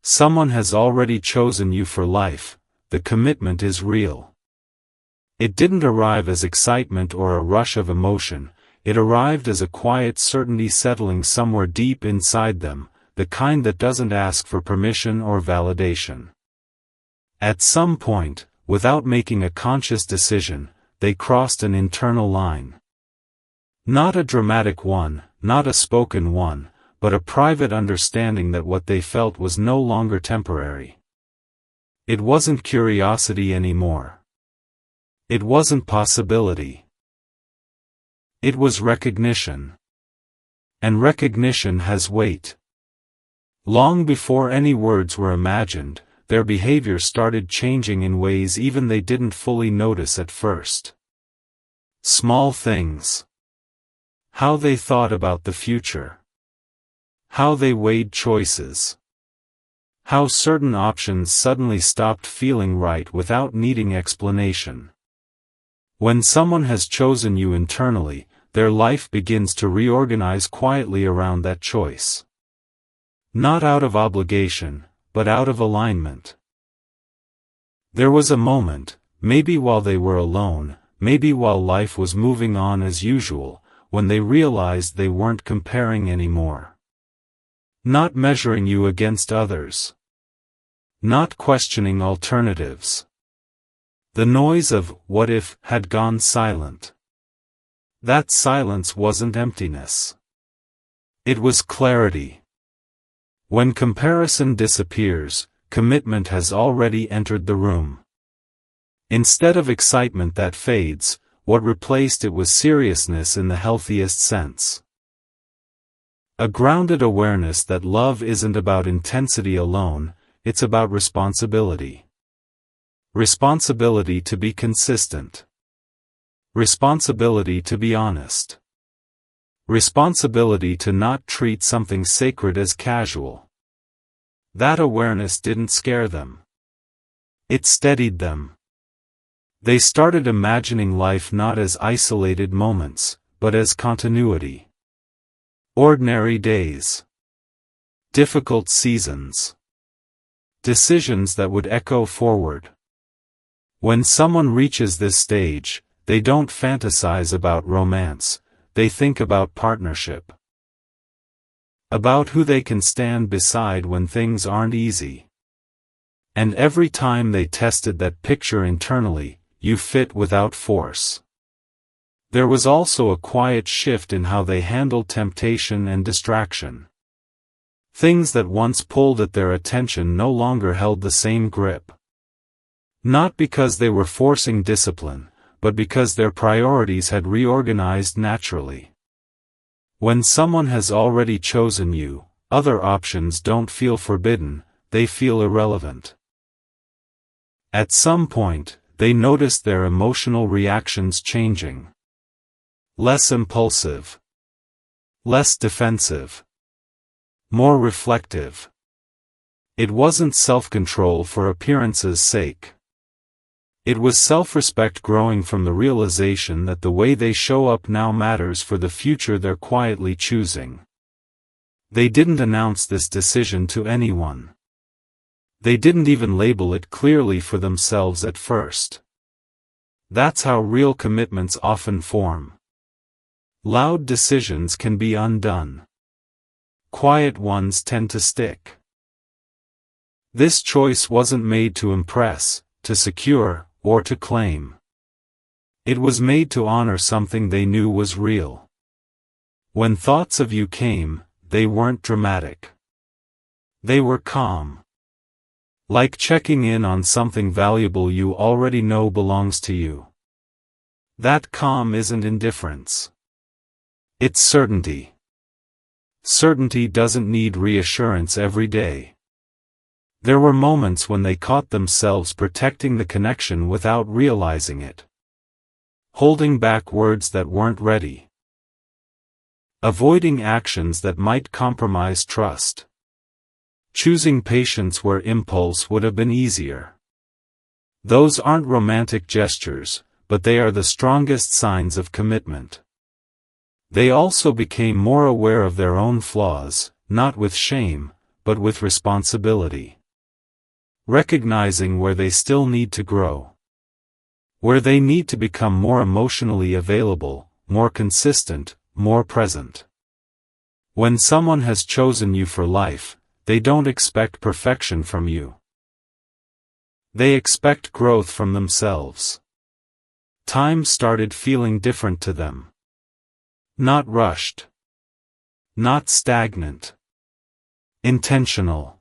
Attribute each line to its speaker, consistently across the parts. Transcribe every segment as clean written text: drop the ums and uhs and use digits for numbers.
Speaker 1: Someone has already chosen you for life, the commitment is real. It didn't arrive as excitement or a rush of emotion, it arrived as a quiet certainty settling somewhere deep inside them, the kind that doesn't ask for permission or validation. At some point, without making a conscious decision, they crossed an internal line. Not a dramatic one, not a spoken one, but a private understanding that what they felt was no longer temporary. It wasn't curiosity anymore. It wasn't possibility. It was recognition. And recognition has weight. Long before any words were imagined, their behavior started changing in ways even they didn't fully notice at first. Small things. How they thought about the future. How they weighed choices. How certain options suddenly stopped feeling right without needing explanation. When someone has chosen you internally, their life begins to reorganize quietly around that choice. Not out of obligation, but out of alignment. There was a moment, maybe while they were alone, maybe while life was moving on as usual, when they realized they weren't comparing anymore. Not measuring you against others. Not questioning alternatives. The noise of "what if" had gone silent. That silence wasn't emptiness. It was clarity. When comparison disappears, commitment has already entered the room. Instead of excitement that fades, what replaced it was seriousness in the healthiest sense. A grounded awareness that love isn't about intensity alone, it's about responsibility. Responsibility to be consistent. Responsibility to be honest. Responsibility to not treat something sacred as casual. That awareness didn't scare them. It steadied them. They started imagining life not as isolated moments, but as continuity. Ordinary days. Difficult seasons. Decisions that would echo forward. When someone reaches this stage, they don't fantasize about romance, they think about partnership. About who they can stand beside when things aren't easy. And every time they tested that picture internally, you fit without force. There was also a quiet shift in how they handled temptation and distraction. Things that once pulled at their attention no longer held the same grip. Not because they were forcing discipline, but because their priorities had reorganized naturally. When someone has already chosen you, other options don't feel forbidden, they feel irrelevant. At some point, they noticed their emotional reactions changing. Less impulsive. Less defensive. More reflective. It wasn't self-control for appearance's sake. It was self-respect growing from the realization that the way they show up now matters for the future they're quietly choosing. They didn't announce this decision to anyone. They didn't even label it clearly for themselves at first. That's how real commitments often form. Loud decisions can be undone. Quiet ones tend to stick. This choice wasn't made to impress, to secure, or to claim. It was made to honor something they knew was real. When thoughts of you came, they weren't dramatic. They were calm. Like checking in on something valuable you already know belongs to you. That calm isn't indifference. It's certainty. Certainty doesn't need reassurance every day. There were moments when they caught themselves protecting the connection without realizing it. Holding back words that weren't ready. Avoiding actions that might compromise trust. Choosing patience where impulse would have been easier. Those aren't romantic gestures, but they are the strongest signs of commitment. They also became more aware of their own flaws, not with shame, but with responsibility. Recognizing where they still need to grow. Where they need to become more emotionally available, more consistent, more present. When someone has chosen you for life, they don't expect perfection from you. They expect growth from themselves. Time started feeling different to them. Not rushed. Not stagnant. Intentional.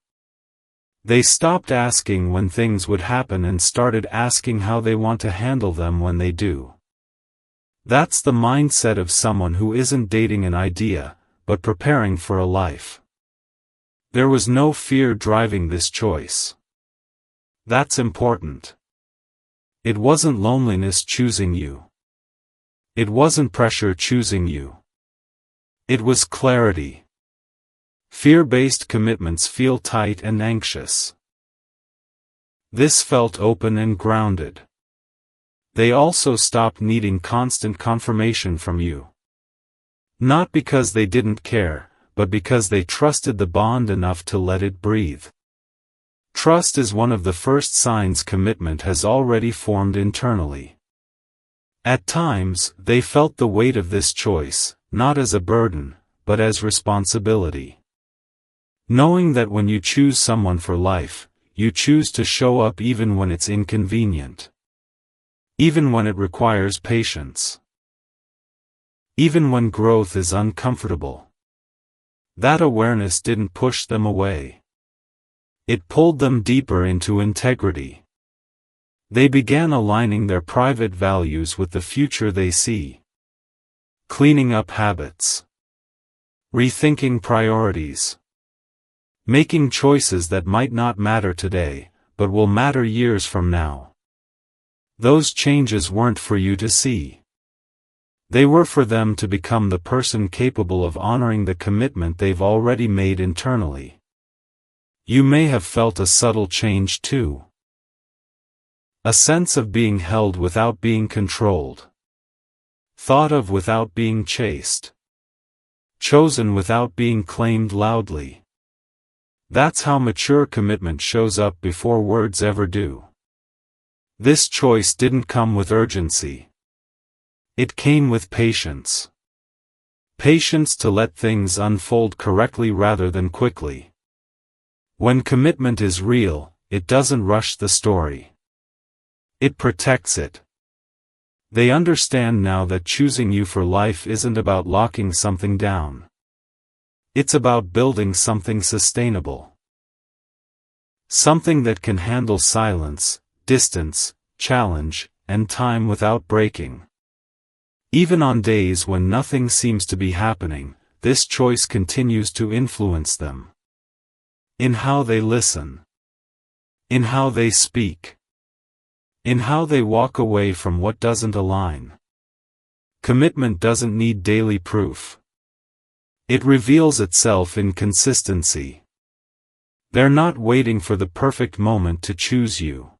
Speaker 1: They stopped asking when things would happen and started asking how they want to handle them when they do. That's the mindset of someone who isn't dating an idea, but preparing for a life. There was no fear driving this choice. That's important. It wasn't loneliness choosing you. It wasn't pressure choosing you. It was clarity. Fear-based commitments feel tight and anxious. This felt open and grounded. They also stopped needing constant confirmation from you. Not because they didn't care, but because they trusted the bond enough to let it breathe. Trust is one of the first signs commitment has already formed internally. At times, they felt the weight of this choice, not as a burden, but as responsibility. Knowing that when you choose someone for life, you choose to show up even when it's inconvenient. Even when it requires patience. Even when growth is uncomfortable. That awareness didn't push them away. It pulled them deeper into integrity. They began aligning their private values with the future they see. Cleaning up habits. Rethinking priorities. Making choices that might not matter today, but will matter years from now. Those changes weren't for you to see. They were for them to become the person capable of honoring the commitment they've already made internally. You may have felt a subtle change too. A sense of being held without being controlled. Thought of without being chased. Chosen without being claimed loudly. That's how mature commitment shows up before words ever do. This choice didn't come with urgency. It came with patience. Patience to let things unfold correctly rather than quickly. When commitment is real, it doesn't rush the story. It protects it. They understand now that choosing you for life isn't about locking something down. It's about building something sustainable. Something that can handle silence, distance, challenge, and time without breaking. Even on days when nothing seems to be happening, this choice continues to influence them. In how they listen. In how they speak. In how they walk away from what doesn't align. Commitment doesn't need daily proof. It reveals itself in consistency. They're not waiting for the perfect moment to choose you.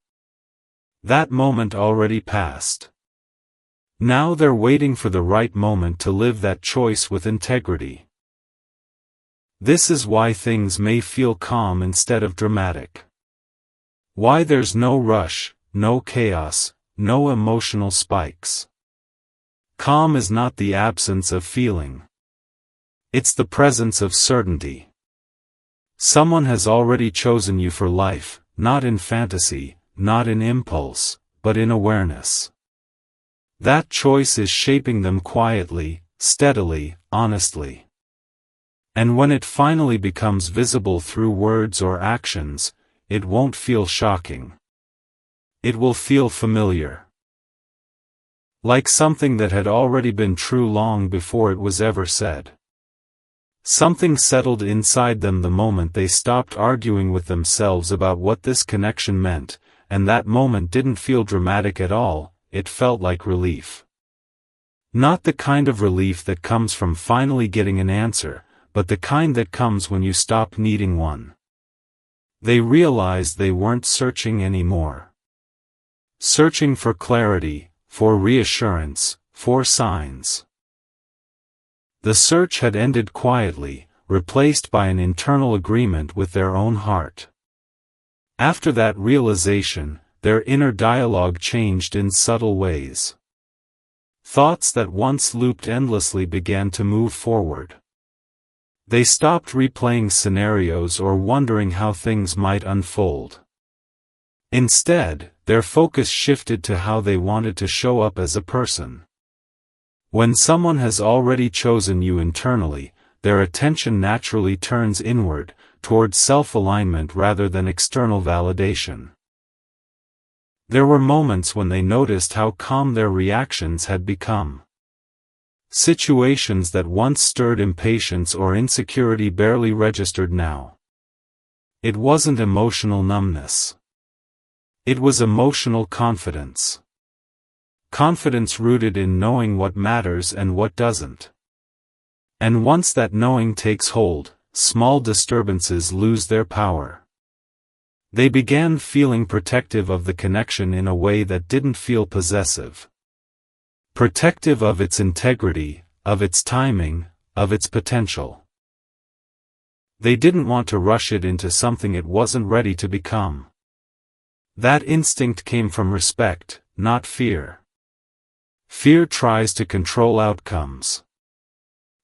Speaker 1: That moment already passed. Now they're waiting for the right moment to live that choice with integrity. This is why things may feel calm instead of dramatic. Why there's no rush, no chaos, no emotional spikes. Calm is not the absence of feeling. It's the presence of certainty. Someone has already chosen you for life, not in fantasy, not in impulse, but in awareness. That choice is shaping them quietly, steadily, honestly. And when it finally becomes visible through words or actions, it won't feel shocking. It will feel familiar. Like something that had already been true long before it was ever said. Something settled inside them the moment they stopped arguing with themselves about what this connection meant, and that moment didn't feel dramatic at all, it felt like relief. Not the kind of relief that comes from finally getting an answer, but the kind that comes when you stop needing one. They realized they weren't searching anymore. Searching for clarity, for reassurance, for signs. The search had ended quietly, replaced by an internal agreement with their own heart. After that realization, their inner dialogue changed in subtle ways. Thoughts that once looped endlessly began to move forward. They stopped replaying scenarios or wondering how things might unfold. Instead, their focus shifted to how they wanted to show up as a person. When someone has already chosen you internally, their attention naturally turns inward, towards self-alignment rather than external validation. There were moments when they noticed how calm their reactions had become. Situations that once stirred impatience or insecurity barely registered now. It wasn't emotional numbness. It was emotional confidence. Confidence rooted in knowing what matters and what doesn't. And once that knowing takes hold, small disturbances lose their power. They began feeling protective of the connection in a way that didn't feel possessive. Protective of its integrity, of its timing, of its potential. They didn't want to rush it into something it wasn't ready to become. That instinct came from respect, not fear. Fear tries to control outcomes.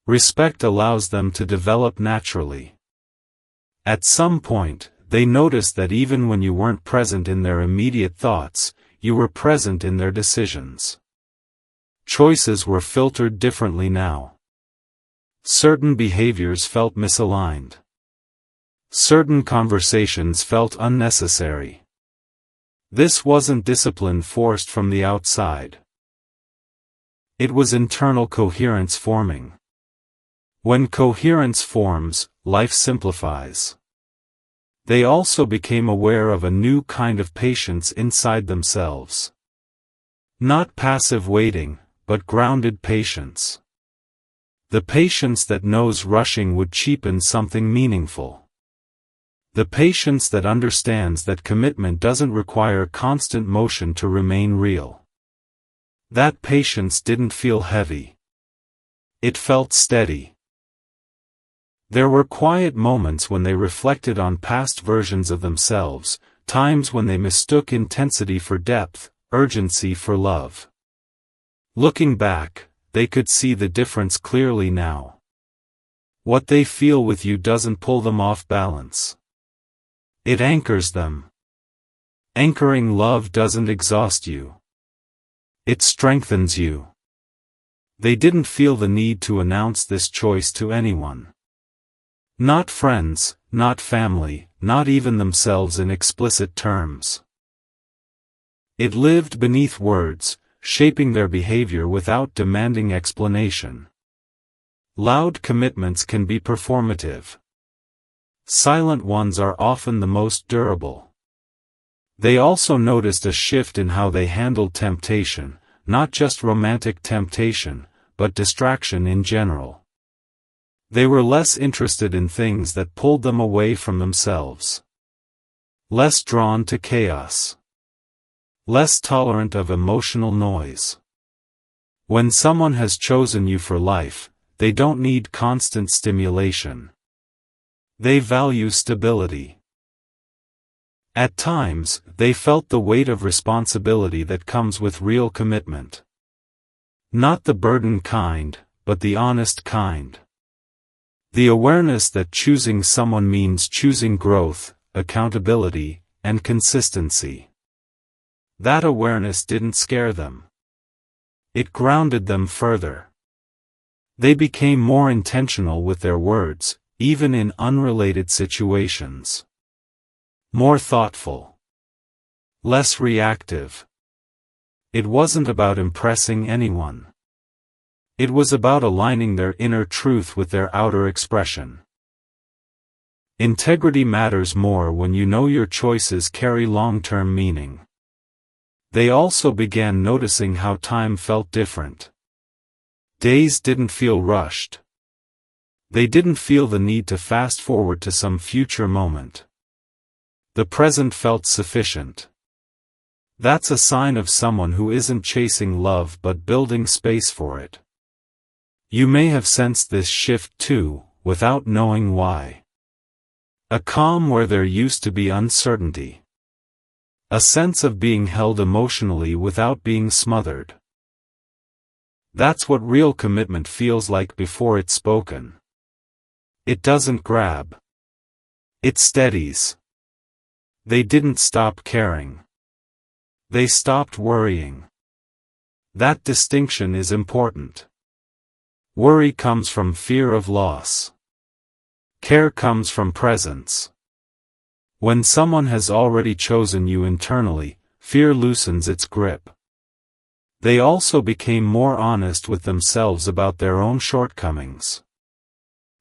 Speaker 1: Respect allows them to develop naturally. At some point, they noticed that even when you weren't present in their immediate thoughts, you were present in their decisions. Choices were filtered differently now. Certain behaviors felt misaligned. Certain conversations felt unnecessary. This wasn't discipline forced from the outside. It was internal coherence forming. When coherence forms, life simplifies. They also became aware of a new kind of patience inside themselves. Not passive waiting, but grounded patience. The patience that knows rushing would cheapen something meaningful. The patience that understands that commitment doesn't require constant motion to remain real. That patience didn't feel heavy. It felt steady. There were quiet moments when they reflected on past versions of themselves, times when they mistook intensity for depth, urgency for love. Looking back, they could see the difference clearly now. What they feel with you doesn't pull them off balance. It anchors them. Anchoring love doesn't exhaust you. It strengthens you. They didn't feel the need to announce this choice to anyone. Not friends, not family, not even themselves in explicit terms. It lived beneath words, shaping their behavior without demanding explanation. Loud commitments can be performative. Silent ones are often the most durable. They also noticed a shift in how they handled temptation, not just romantic temptation, but distraction in general. They were less interested in things that pulled them away from themselves. Less drawn to chaos. Less tolerant of emotional noise. When someone has chosen you for life, they don't need constant stimulation. They value stability. At times, they felt the weight of responsibility that comes with real commitment. Not the burden kind, but the honest kind. The awareness that choosing someone means choosing growth, accountability, and consistency. That awareness didn't scare them. It grounded them further. They became more intentional with their words, even in unrelated situations. More thoughtful. Less reactive. It wasn't about impressing anyone. It was about aligning their inner truth with their outer expression. Integrity matters more when you know your choices carry long-term meaning. They also began noticing how time felt different. Days didn't feel rushed. They didn't feel the need to fast forward to some future moment. The present felt sufficient. That's a sign of someone who isn't chasing love but building space for it. You may have sensed this shift too, without knowing why. A calm where there used to be uncertainty. A sense of being held emotionally without being smothered. That's what real commitment feels like before it's spoken. It doesn't grab. It steadies. They didn't stop caring. They stopped worrying. That distinction is important. Worry comes from fear of loss. Care comes from presence. When someone has already chosen you internally, fear loosens its grip. They also became more honest with themselves about their own shortcomings.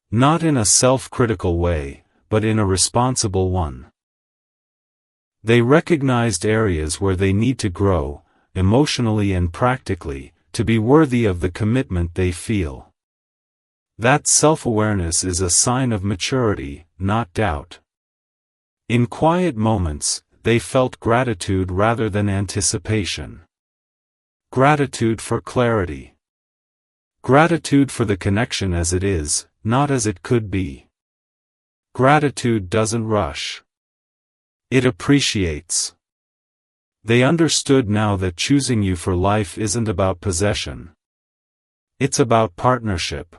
Speaker 1: Not in a self-critical way, but in a responsible one. They recognized areas where they need to grow, emotionally and practically, to be worthy of the commitment they feel. That self-awareness is a sign of maturity, not doubt. In quiet moments, they felt gratitude rather than anticipation. Gratitude for clarity. Gratitude for the connection as it is, not as it could be. Gratitude doesn't rush. It appreciates. They understood now that choosing you for life isn't about possession. It's about partnership.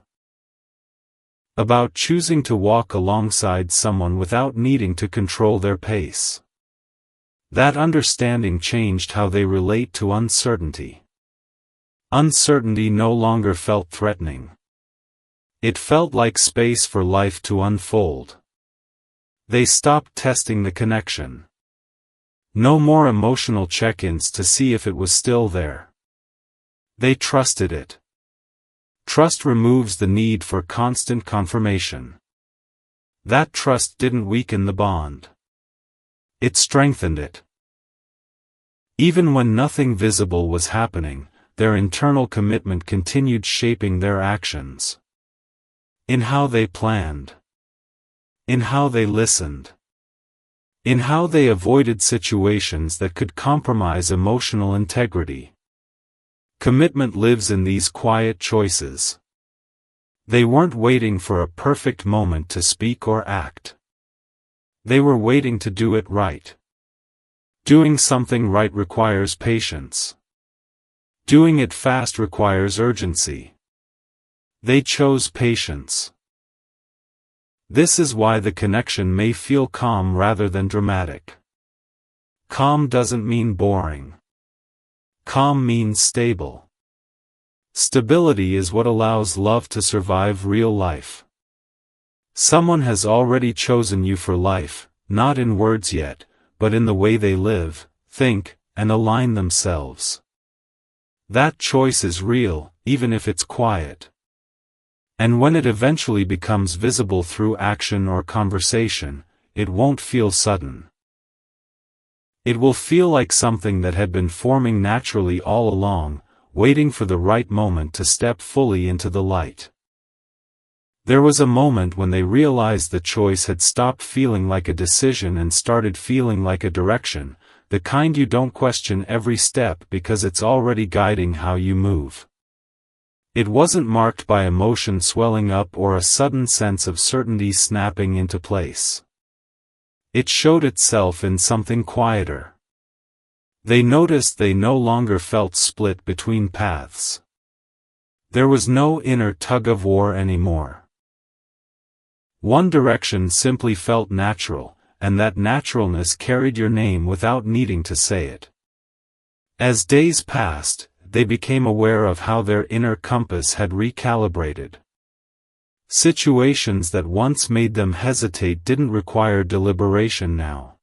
Speaker 1: About choosing to walk alongside someone without needing to control their pace. That understanding changed how they relate to uncertainty. Uncertainty no longer felt threatening. It felt like space for life to unfold. They stopped testing the connection. No more emotional check-ins to see if it was still there. They trusted it. Trust removes the need for constant confirmation. That trust didn't weaken the bond. It strengthened it. Even when nothing visible was happening, their internal commitment continued shaping their actions. In how they planned. In how they listened. In how they avoided situations that could compromise emotional integrity. Commitment lives in these quiet choices. They weren't waiting for a perfect moment to speak or act. They were waiting to do it right. Doing something right requires patience. Doing it fast requires urgency. They chose patience. This is why the connection may feel calm rather than dramatic. Calm doesn't mean boring. Calm means stable. Stability is what allows love to survive real life. Someone has already chosen you for life, not in words yet, but in the way they live, think, and align themselves. That choice is real, even if it's quiet. And when it eventually becomes visible through action or conversation, it won't feel sudden. It will feel like something that had been forming naturally all along, waiting for the right moment to step fully into the light. There was a moment when they realized the choice had stopped feeling like a decision and started feeling like a direction, the kind you don't question every step because it's already guiding how you move. It wasn't marked by emotion swelling up or a sudden sense of certainty snapping into place. It showed itself in something quieter. They noticed they no longer felt split between paths. There was no inner tug-of-war anymore. One direction simply felt natural, and that naturalness carried your name without needing to say it. As days passed, they became aware of how their inner compass had recalibrated. Situations that once made them hesitate didn't require deliberation now.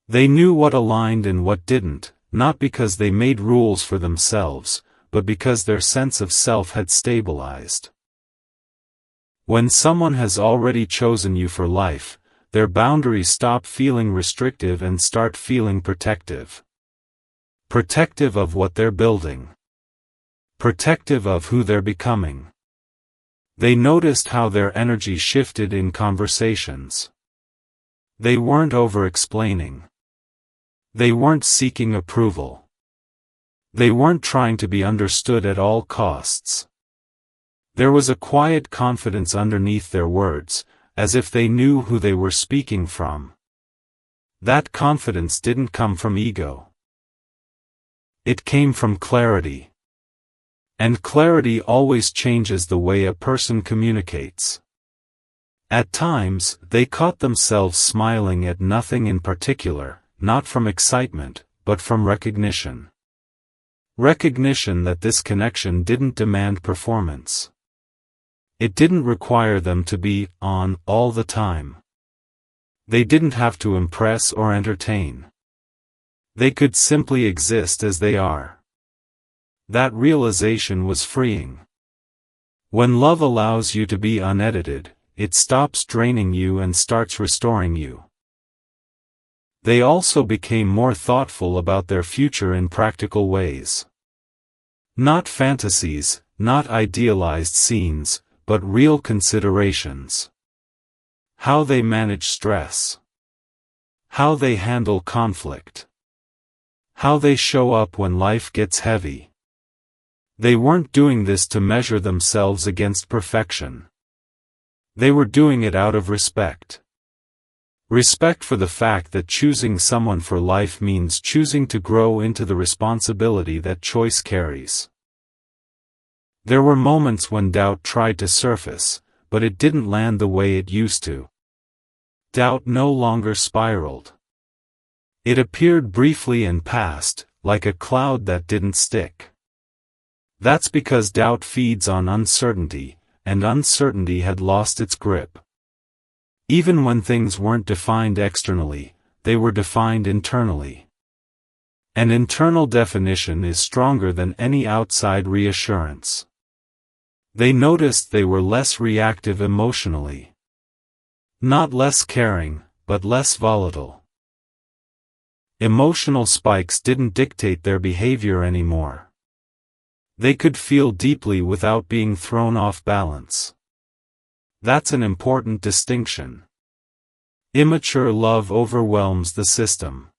Speaker 1: They knew what aligned and what didn't, not because they made rules for themselves, but because their sense of self had stabilized. When someone has already chosen you for life, their boundaries stop feeling restrictive and start feeling protective. Protective of what they're building. Protective of who they're becoming. They noticed how their energy shifted in conversations. They weren't over-explaining. They weren't seeking approval. They weren't trying to be understood at all costs. There was a quiet confidence underneath their words, as if they knew who they were speaking from. That confidence didn't come from ego. It came from clarity. And clarity always changes the way a person communicates. At times, they caught themselves smiling at nothing in particular, not from excitement, but from recognition. Recognition that this connection didn't demand performance. It didn't require them to be on all the time. They didn't have to impress or entertain. They could simply exist as they are. That realization was freeing. When love allows you to be unedited, it stops draining you and starts restoring you. They also became more thoughtful about their future in practical ways. Not fantasies, not idealized scenes, but real considerations. How they manage stress. How they handle conflict. How they show up when life gets heavy. They weren't doing this to measure themselves against perfection. They were doing it out of respect. Respect for the fact that choosing someone for life means choosing to grow into the responsibility that choice carries. There were moments when doubt tried to surface, but it didn't land the way it used to. Doubt no longer spiraled. It appeared briefly and passed, like a cloud that didn't stick. That's because doubt feeds on uncertainty, and uncertainty had lost its grip. Even when things weren't defined externally, they were defined internally. An internal definition is stronger than any outside reassurance. They noticed they were less reactive emotionally. Not less caring, but less volatile. Emotional spikes didn't dictate their behavior anymore. They could feel deeply without being thrown off balance. That's an important distinction. Immature love overwhelms the system.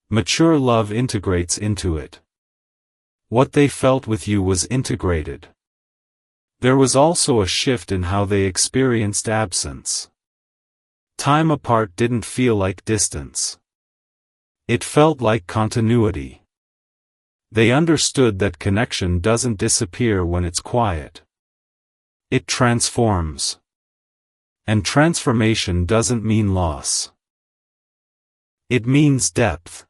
Speaker 1: Mature love integrates into it. What they felt with you was integrated. There was also a shift in how they experienced absence. Time apart didn't feel like distance. It felt like continuity. They understood that connection doesn't disappear when it's quiet. It transforms. And transformation doesn't mean loss. It means depth.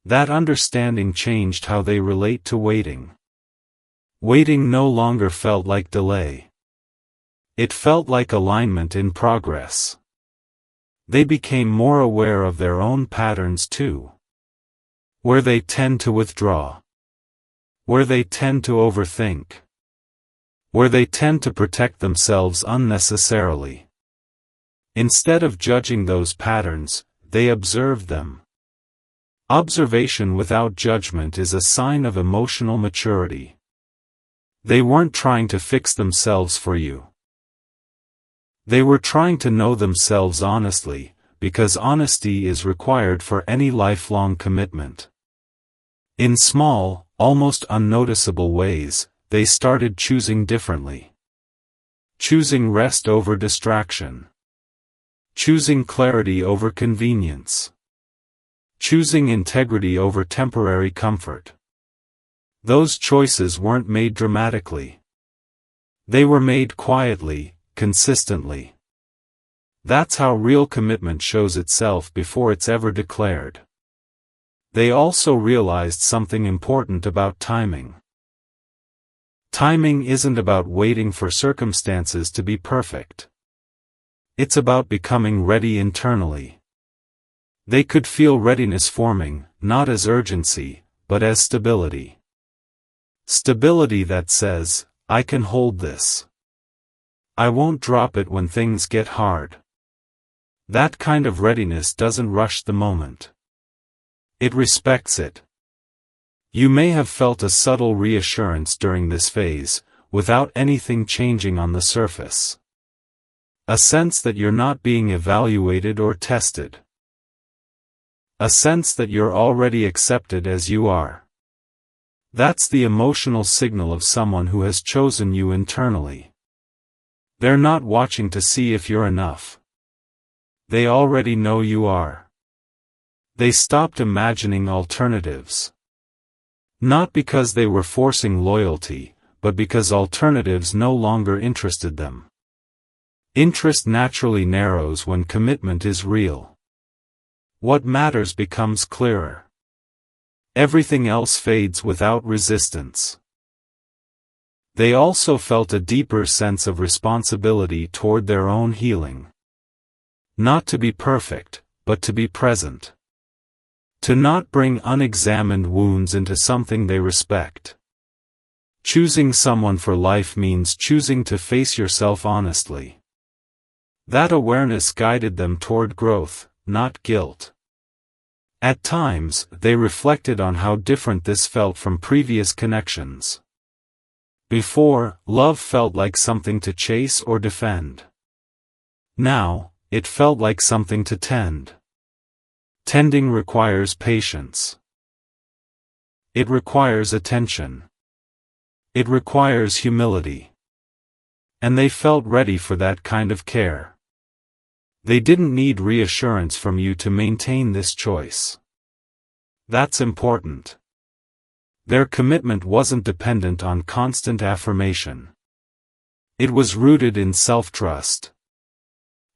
Speaker 1: That understanding changed how they relate to waiting. Waiting no longer felt like delay. It felt like alignment in progress. They became more aware of their own patterns too. Where they tend to withdraw. Where they tend to overthink. Where they tend to protect themselves unnecessarily. Instead of judging those patterns, they observed them. Observation without judgment is a sign of emotional maturity. They weren't trying to fix themselves for you. They were trying to know themselves honestly, because honesty is required for any lifelong commitment. In small, almost unnoticeable ways, they started choosing differently. Choosing rest over distraction. Choosing clarity over convenience. Choosing integrity over temporary comfort. Those choices weren't made dramatically. They were made quietly, consistently. That's how real commitment shows itself before it's ever declared. They also realized something important about timing. Timing isn't about waiting for circumstances to be perfect. It's about becoming ready internally. They could feel readiness forming, not as urgency, but as stability. Stability that says, I can hold this. I won't drop it when things get hard. That kind of readiness doesn't rush the moment. It respects it. You may have felt a subtle reassurance during this phase, without anything changing on the surface. A sense that you're not being evaluated or tested. A sense that you're already accepted as you are. That's the emotional signal of someone who has chosen you internally. They're not watching to see if you're enough. They already know you are. They stopped imagining alternatives. Not because they were forcing loyalty, but because alternatives no longer interested them. Interest naturally narrows when commitment is real. What matters becomes clearer. Everything else fades without resistance. They also felt a deeper sense of responsibility toward their own healing. Not to be perfect, but to be present. To not bring unexamined wounds into something they respect. Choosing someone for life means choosing to face yourself honestly. That awareness guided them toward growth, not guilt. At times, they reflected on how different this felt from previous connections. Before, love felt like something to chase or defend. Now, it felt like something to tend. Tending requires patience. It requires attention. It requires humility. And they felt ready for that kind of care. They didn't need reassurance from you to maintain this choice. That's important. Their commitment wasn't dependent on constant affirmation. It was rooted in self-trust.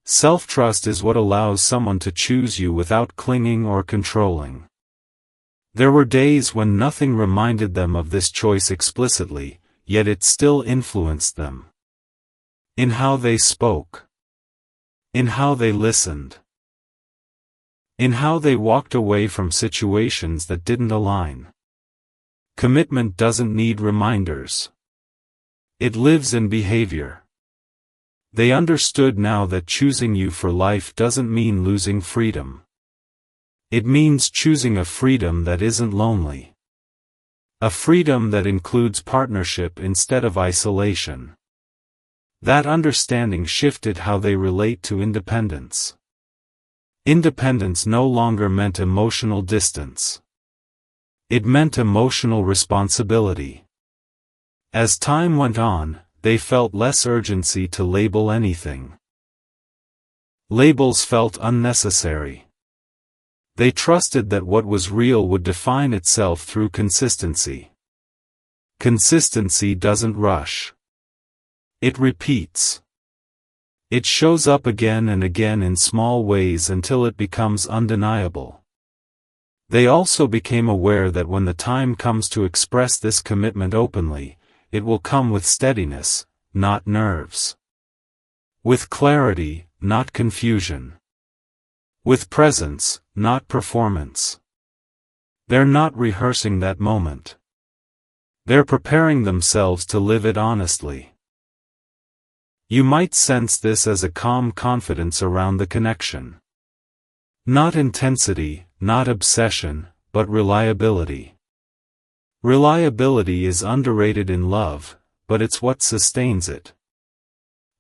Speaker 1: Self-trust is what allows someone to choose you without clinging or controlling. There were days when nothing reminded them of this choice explicitly, yet it still influenced them. In how they spoke. In how they listened. In how they walked away from situations that didn't align. Commitment doesn't need reminders. It lives in behavior. They understood now that choosing you for life doesn't mean losing freedom. It means choosing a freedom that isn't lonely. A freedom that includes partnership instead of isolation. That understanding shifted how they relate to independence. Independence no longer meant emotional distance. It meant emotional responsibility. As time went on, they felt less urgency to label anything. Labels felt unnecessary. They trusted that what was real would define itself through consistency. Consistency doesn't rush. It repeats. It shows up again and again in small ways until it becomes undeniable. They also became aware that when the time comes to express this commitment openly, it will come with steadiness, not nerves. With clarity, not confusion. With presence, not performance. They're not rehearsing that moment. They're preparing themselves to live it honestly. You might sense this as a calm confidence around the connection. Not intensity, not obsession, but reliability. Reliability is underrated in love, but it's what sustains it.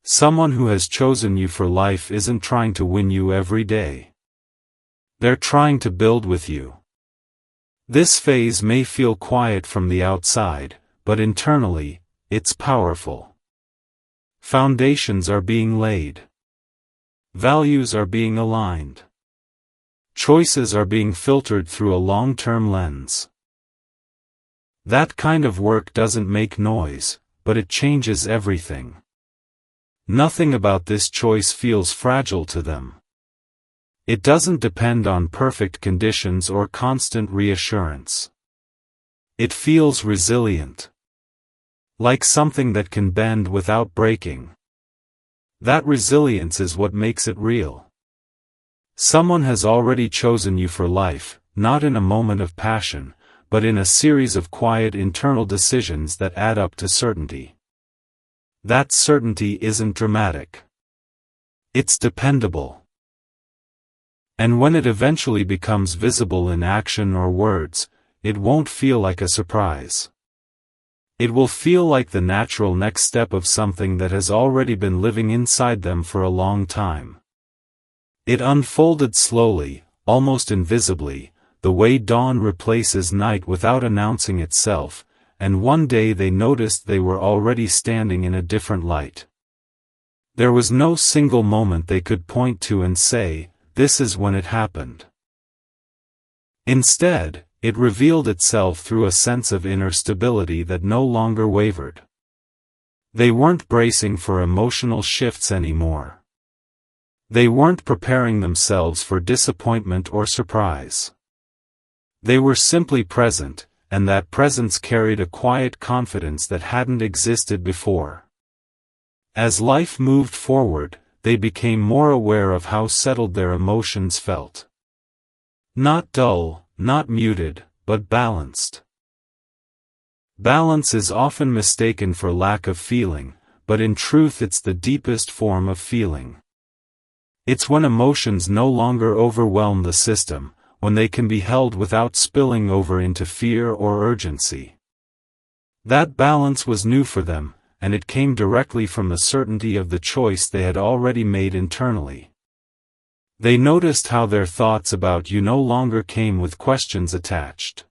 Speaker 1: Someone who has chosen you for life isn't trying to win you every day. They're trying to build with you. This phase may feel quiet from the outside, but internally, it's powerful. Foundations are being laid. Values are being aligned. Choices are being filtered through a long-term lens. That kind of work doesn't make noise, but it changes everything. Nothing about this choice feels fragile to them. It doesn't depend on perfect conditions or constant reassurance. It feels resilient. Like something that can bend without breaking. That resilience is what makes it real. Someone has already chosen you for life, not in a moment of passion, but in a series of quiet internal decisions that add up to certainty. That certainty isn't dramatic. It's dependable. And when it eventually becomes visible in action or words, it won't feel like a surprise. It will feel like the natural next step of something that has already been living inside them for a long time. It unfolded slowly, almost invisibly, the way dawn replaces night without announcing itself, and one day they noticed they were already standing in a different light. There was no single moment they could point to and say, "This is when it happened." Instead, it revealed itself through a sense of inner stability that no longer wavered. They weren't bracing for emotional shifts anymore. They weren't preparing themselves for disappointment or surprise. They were simply present, and that presence carried a quiet confidence that hadn't existed before. As life moved forward, they became more aware of how settled their emotions felt. Not dull, not muted, but balanced. Balance is often mistaken for lack of feeling, but in truth it's the deepest form of feeling. It's when emotions no longer overwhelm the system, when they can be held without spilling over into fear or urgency. That balance was new for them, and it came directly from the certainty of the choice they had already made internally. They noticed how their thoughts about you no longer came with questions attached.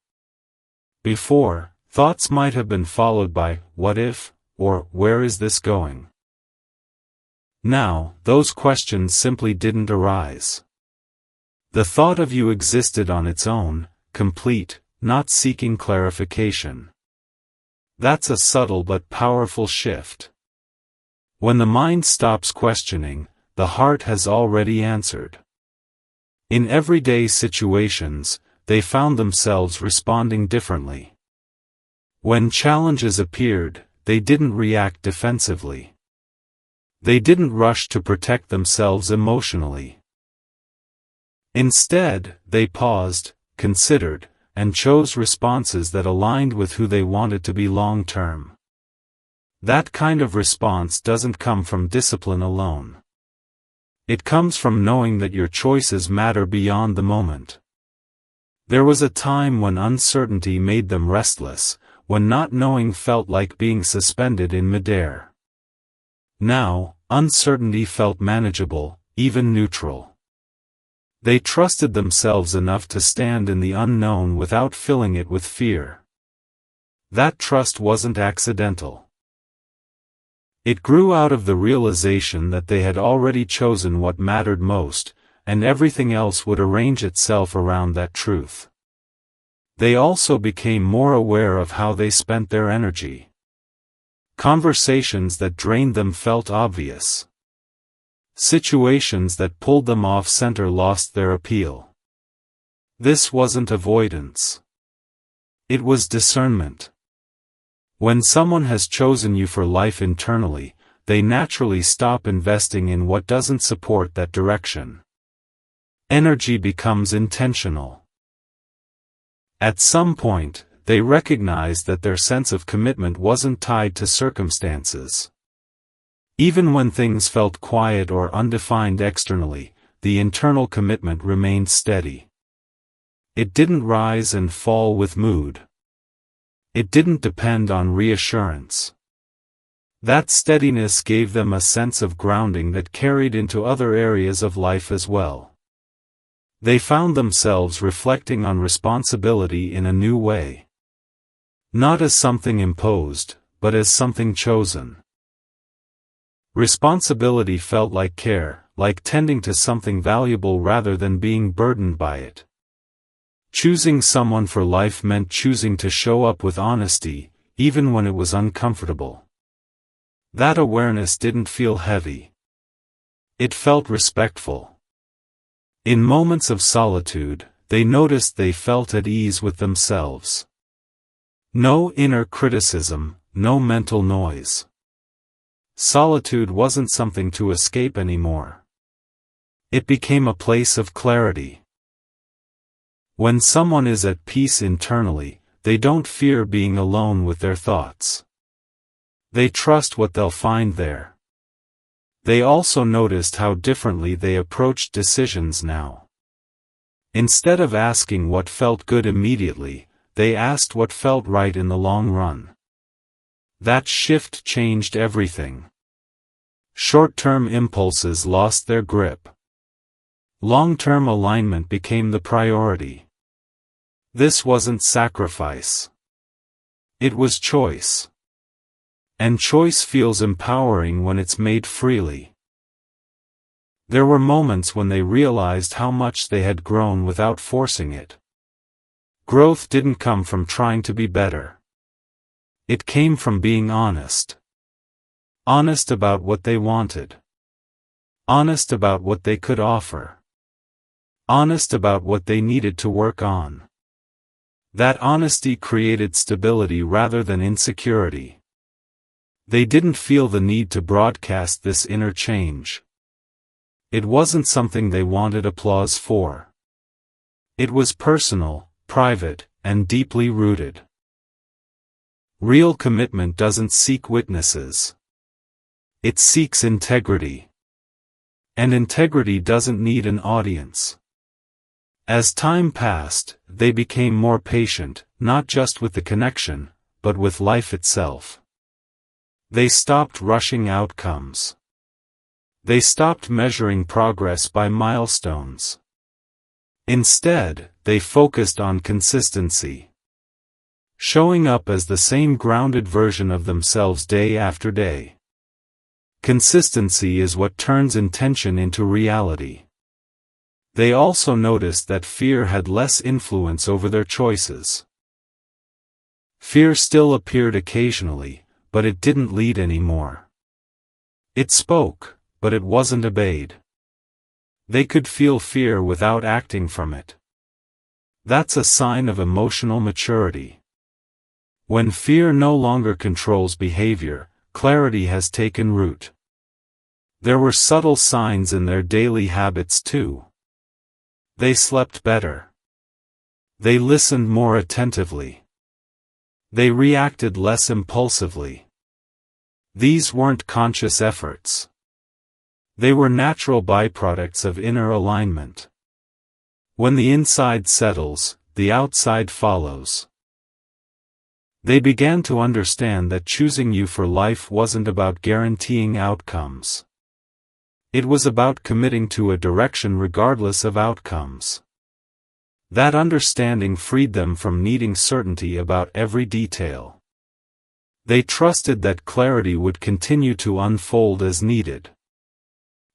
Speaker 1: Before, thoughts might have been followed by, "What if?" or "Where is this going?" Now, those questions simply didn't arise. The thought of you existed on its own, complete, not seeking clarification. That's a subtle but powerful shift. When the mind stops questioning, the heart has already answered. In everyday situations, they found themselves responding differently. When challenges appeared, they didn't react defensively. They didn't rush to protect themselves emotionally. Instead, they paused, considered, and chose responses that aligned with who they wanted to be long-term. That kind of response doesn't come from discipline alone. It comes from knowing that your choices matter beyond the moment. There was a time when uncertainty made them restless, when not knowing felt like being suspended in midair. Now, uncertainty felt manageable, even neutral. They trusted themselves enough to stand in the unknown without filling it with fear. That trust wasn't accidental. It grew out of the realization that they had already chosen what mattered most, and everything else would arrange itself around that truth. They also became more aware of how they spent their energy. Conversations that drained them felt obvious. Situations that pulled them off center lost their appeal. This wasn't avoidance. It was discernment. When someone has chosen you for life internally, they naturally stop investing in what doesn't support that direction. Energy becomes intentional. At some point, they recognized that their sense of commitment wasn't tied to circumstances. Even when things felt quiet or undefined externally, the internal commitment remained steady. It didn't rise and fall with mood. It didn't depend on reassurance. That steadiness gave them a sense of grounding that carried into other areas of life as well. They found themselves reflecting on responsibility in a new way. Not as something imposed, but as something chosen. Responsibility felt like care, like tending to something valuable rather than being burdened by it. Choosing someone for life meant choosing to show up with honesty, even when it was uncomfortable. That awareness didn't feel heavy. It felt respectful. In moments of solitude, they noticed they felt at ease with themselves. No inner criticism, no mental noise. Solitude wasn't something to escape anymore. It became a place of clarity. When someone is at peace internally, they don't fear being alone with their thoughts. They trust what they'll find there. They also noticed how differently they approached decisions now. Instead of asking what felt good immediately, they asked what felt right in the long run. That shift changed everything. Short-term impulses lost their grip. Long-term alignment became the priority. This wasn't sacrifice. It was choice. And choice feels empowering when it's made freely. There were moments when they realized how much they had grown without forcing it. Growth didn't come from trying to be better. It came from being honest. Honest about what they wanted. Honest about what they could offer. Honest about what they needed to work on. That honesty created stability rather than insecurity. They didn't feel the need to broadcast this inner change. It wasn't something they wanted applause for. It was personal, private, and deeply rooted. Real commitment doesn't seek witnesses. It seeks integrity. And integrity doesn't need an audience. As time passed, they became more patient, not just with the connection, but with life itself. They stopped rushing outcomes. They stopped measuring progress by milestones. Instead, they focused on consistency. Showing up as the same grounded version of themselves day after day. Consistency is what turns intention into reality. They also noticed that fear had less influence over their choices. Fear still appeared occasionally, but it didn't lead anymore. It spoke, but it wasn't obeyed. They could feel fear without acting from it. That's a sign of emotional maturity. When fear no longer controls behavior, clarity has taken root. There were subtle signs in their daily habits too. They slept better. They listened more attentively. They reacted less impulsively. These weren't conscious efforts. They were natural byproducts of inner alignment. When the inside settles, the outside follows. They began to understand that choosing you for life wasn't about guaranteeing outcomes. It was about committing to a direction regardless of outcomes. That understanding freed them from needing certainty about every detail. They trusted that clarity would continue to unfold as needed.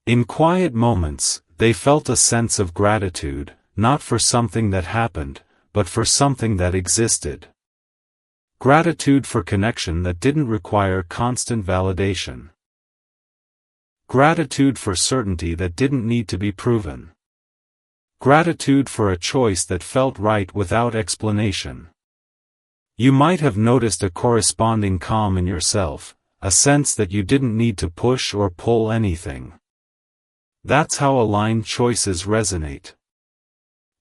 Speaker 1: In quiet moments, they felt a sense of gratitude, not for something that happened, but for something that existed. Gratitude for connection that didn't require constant validation. Gratitude for certainty that didn't need to be proven. Gratitude for a choice that felt right without explanation. You might have noticed a corresponding calm in yourself, a sense that you didn't need to push or pull anything. That's how aligned choices resonate.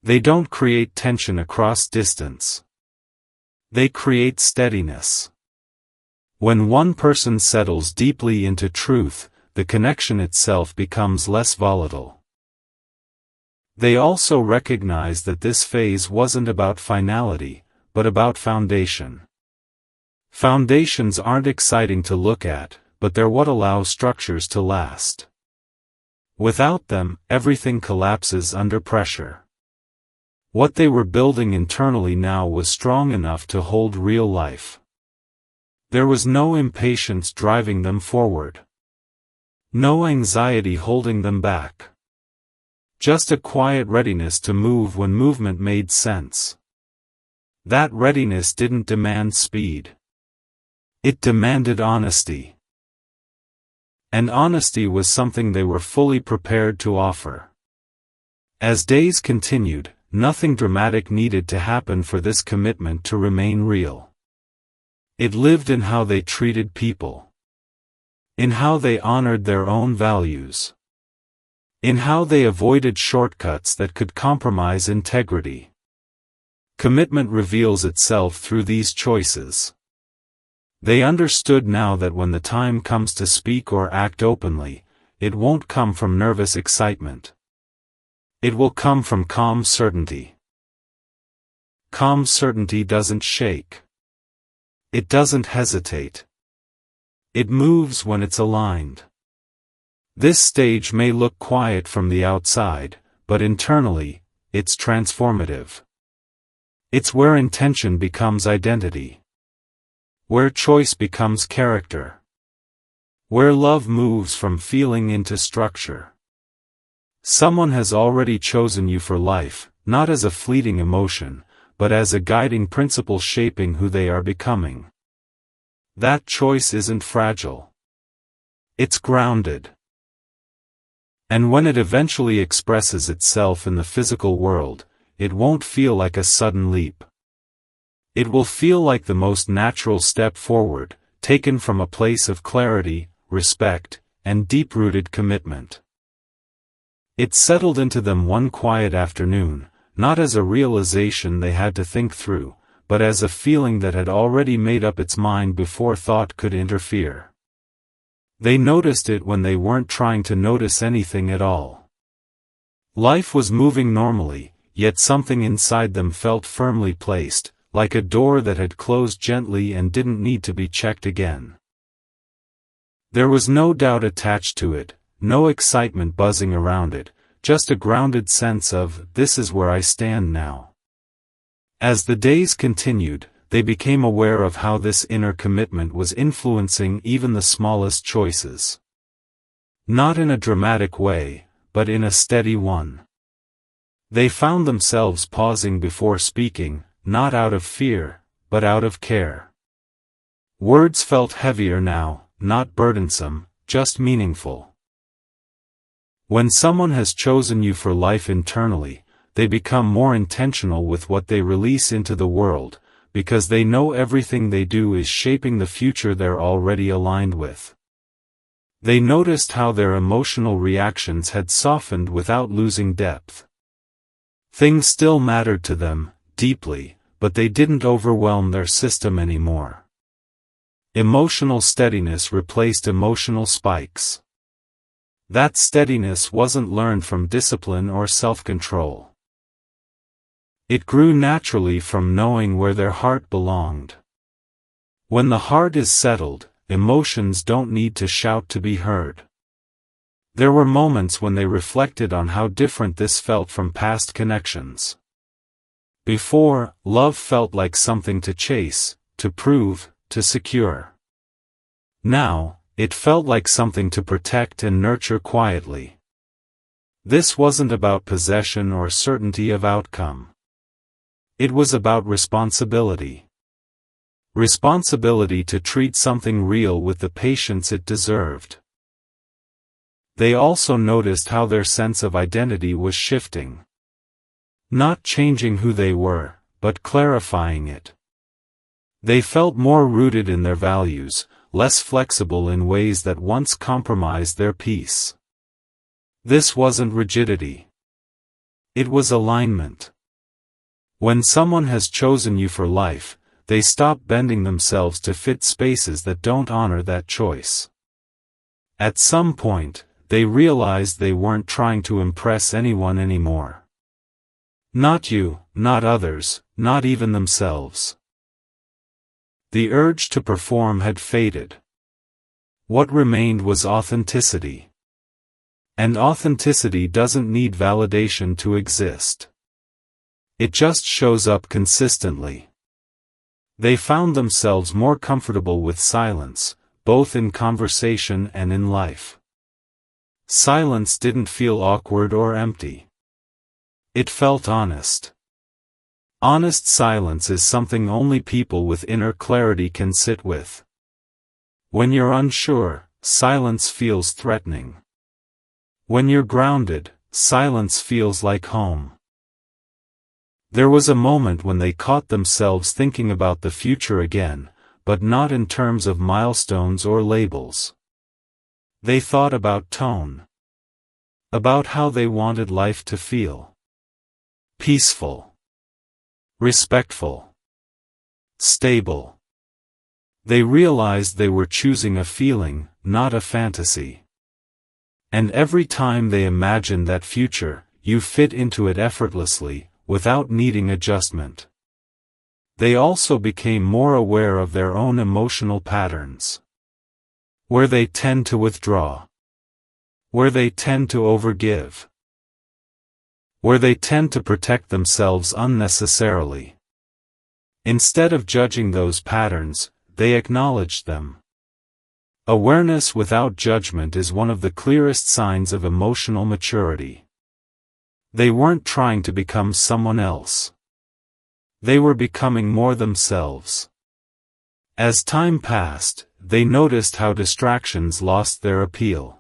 Speaker 1: They don't create tension across distance. They create steadiness. When one person settles deeply into truth, the connection itself becomes less volatile. They also recognize that this phase wasn't about finality, but about foundation. Foundations aren't exciting to look at, but they're what allow structures to last. Without them, everything collapses under pressure. What they were building internally now was strong enough to hold real life. There was no impatience driving them forward. No anxiety holding them back. Just a quiet readiness to move when movement made sense. That readiness didn't demand speed. It demanded honesty. And honesty was something they were fully prepared to offer. As days continued, nothing dramatic needed to happen for this commitment to remain real. It lived in how they treated people. In how they honored their own values. In how they avoided shortcuts that could compromise integrity. Commitment reveals itself through these choices. They understood now that when the time comes to speak or act openly, it won't come from nervous excitement. It will come from calm certainty. Calm certainty doesn't shake. It doesn't hesitate. It moves when it's aligned. This stage may look quiet from the outside, but internally, it's transformative. It's where intention becomes identity. Where choice becomes character. Where love moves from feeling into structure. Someone has already chosen you for life, not as a fleeting emotion, but as a guiding principle shaping who they are becoming. That choice isn't fragile. It's grounded. And when it eventually expresses itself in the physical world, it won't feel like a sudden leap. It will feel like the most natural step forward, taken from a place of clarity, respect, and deep-rooted commitment. It settled into them one quiet afternoon, not as a realization they had to think through, but as a feeling that had already made up its mind before thought could interfere. They noticed it when they weren't trying to notice anything at all. Life was moving normally, yet something inside them felt firmly placed, like a door that had closed gently and didn't need to be checked again. There was no doubt attached to it, no excitement buzzing around it, just a grounded sense of, this is where I stand now. As the days continued, they became aware of how this inner commitment was influencing even the smallest choices. Not in a dramatic way, but in a steady one. They found themselves pausing before speaking, not out of fear, but out of care. Words felt heavier now, not burdensome, just meaningful. When someone has chosen you for life internally, they become more intentional with what they release into the world, because they know everything they do is shaping the future they're already aligned with. They noticed how their emotional reactions had softened without losing depth. Things still mattered to them, deeply, but they didn't overwhelm their system anymore. Emotional steadiness replaced emotional spikes. That steadiness wasn't learned from discipline or self-control. It grew naturally from knowing where their heart belonged. When the heart is settled, emotions don't need to shout to be heard. There were moments when they reflected on how different this felt from past connections. Before, love felt like something to chase, to prove, to secure. Now, it felt like something to protect and nurture quietly. This wasn't about possession or certainty of outcome. It was about responsibility. Responsibility to treat something real with the patience it deserved. They also noticed how their sense of identity was shifting. Not changing who they were, but clarifying it. They felt more rooted in their values, less flexible in ways that once compromised their peace. This wasn't rigidity. It was alignment. When someone has chosen you for life, they stop bending themselves to fit spaces that don't honor that choice. At some point, they realized they weren't trying to impress anyone anymore. Not you, not others, not even themselves. The urge to perform had faded. What remained was authenticity. And authenticity doesn't need validation to exist. It just shows up consistently. They found themselves more comfortable with silence, both in conversation and in life. Silence didn't feel awkward or empty. It felt honest. Honest silence is something only people with inner clarity can sit with. When you're unsure, silence feels threatening. When you're grounded, silence feels like home. There was a moment when they caught themselves thinking about the future again, but not in terms of milestones or labels. They thought about tone. About how they wanted life to feel. Peaceful. Respectful. Stable. They realized they were choosing a feeling, not a fantasy. And every time they imagined that future, you fit into it effortlessly, without needing adjustment. They also became more aware of their own emotional patterns. Where they tend to withdraw. Where they tend to overgive. Where they tend to protect themselves unnecessarily. Instead of judging those patterns, they acknowledged them. Awareness without judgment is one of the clearest signs of emotional maturity. They weren't trying to become someone else. They were becoming more themselves. As time passed, they noticed how distractions lost their appeal.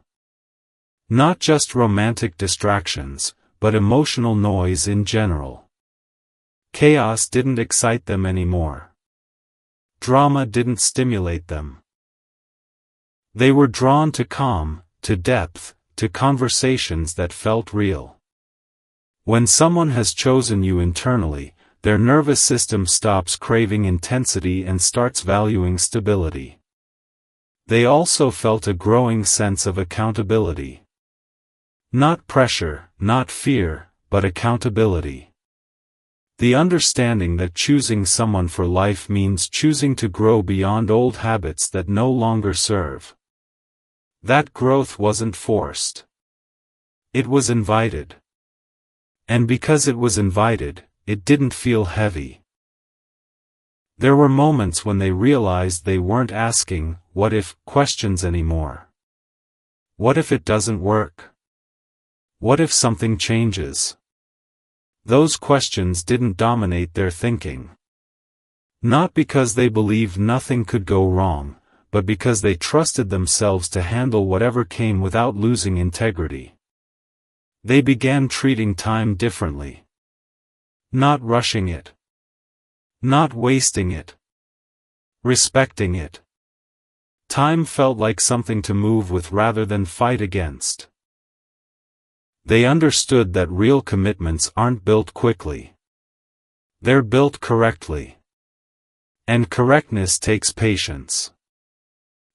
Speaker 1: Not just romantic distractions, but emotional noise in general. Chaos didn't excite them anymore. Drama didn't stimulate them. They were drawn to calm, to depth, to conversations that felt real. When someone has chosen you internally, their nervous system stops craving intensity and starts valuing stability. They also felt a growing sense of accountability. Not pressure, not fear, but accountability. The understanding that choosing someone for life means choosing to grow beyond old habits that no longer serve. That growth wasn't forced. It was invited. And because it was invited, it didn't feel heavy. There were moments when they realized they weren't asking, "what if," questions anymore. What if it doesn't work? What if something changes? Those questions didn't dominate their thinking. Not because they believed nothing could go wrong, but because they trusted themselves to handle whatever came without losing integrity. They began treating time differently. Not rushing it. Not wasting it. Respecting it. Time felt like something to move with rather than fight against. They understood that real commitments aren't built quickly. They're built correctly. And correctness takes patience.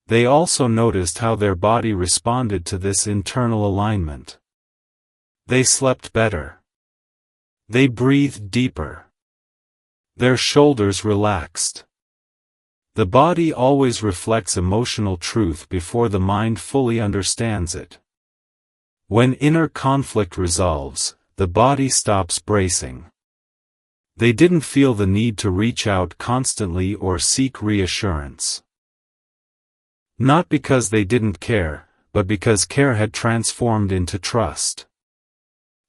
Speaker 1: They also noticed how their body responded to this internal alignment. They slept better. They breathed deeper. Their shoulders relaxed. The body always reflects emotional truth before the mind fully understands it. When inner conflict resolves, the body stops bracing. They didn't feel the need to reach out constantly or seek reassurance. Not because they didn't care, but because care had transformed into trust.